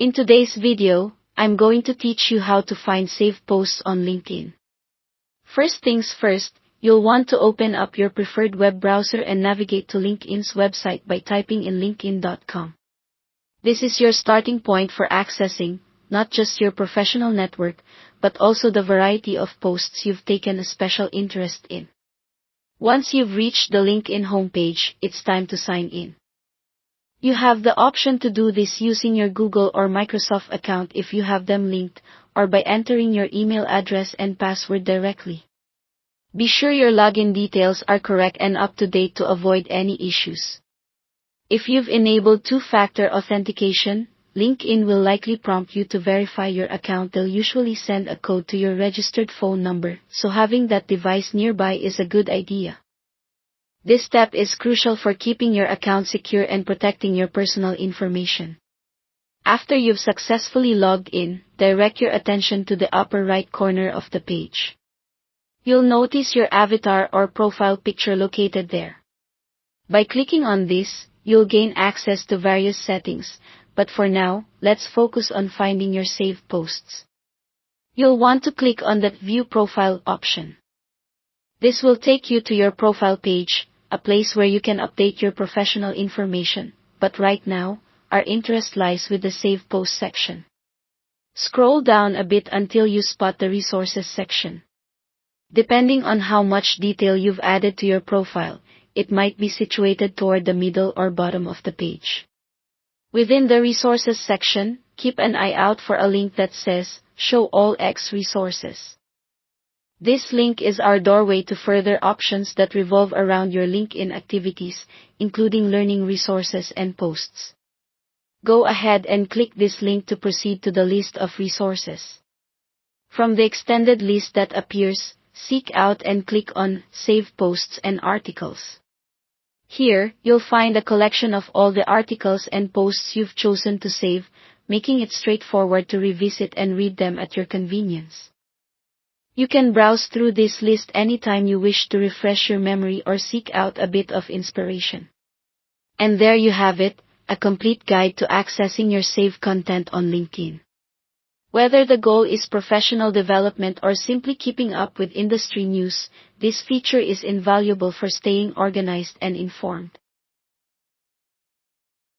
In today's video, I'm going to teach you how to find saved posts on LinkedIn. First things first, you'll want to open up your preferred web browser and navigate to LinkedIn's website by typing in linkedin.com. This is your starting point for accessing, not just your professional network, but also the variety of posts you've taken a special interest in. Once you've reached the LinkedIn homepage, it's time to sign in. You have the option to do this using your Google or Microsoft account if you have them linked, or by entering your email address and password directly. Be sure your login details are correct and up to date to avoid any issues. If you've enabled two-factor authentication, LinkedIn will likely prompt you to verify your account. They'll usually send a code to your registered phone number, so having that device nearby is a good idea. This step is crucial for keeping your account secure and protecting your personal information. After you've successfully logged in, direct your attention to the upper right corner of the page. You'll notice your avatar or profile picture located there. By clicking on this, you'll gain access to various settings, but for now, let's focus on finding your saved posts. You'll want to click on that View Profile option. This will take you to your profile page, a place where you can update your professional information, but right now, our interest lies with the Save Post section. Scroll down a bit until you spot the Resources section. Depending on how much detail you've added to your profile, it might be situated toward the middle or bottom of the page. Within the Resources section, keep an eye out for a link that says, Show All X Resources. This link is our doorway to further options that revolve around your LinkedIn activities, including learning resources and posts. Go ahead and click this link to proceed to the list of resources. From the extended list that appears, seek out and click on Save Posts and Articles. Here, you'll find a collection of all the articles and posts you've chosen to save, making it straightforward to revisit and read them at your convenience. You can browse through this list anytime you wish to refresh your memory or seek out a bit of inspiration. And there you have it, a complete guide to accessing your saved content on LinkedIn. Whether the goal is professional development or simply keeping up with industry news, this feature is invaluable for staying organized and informed.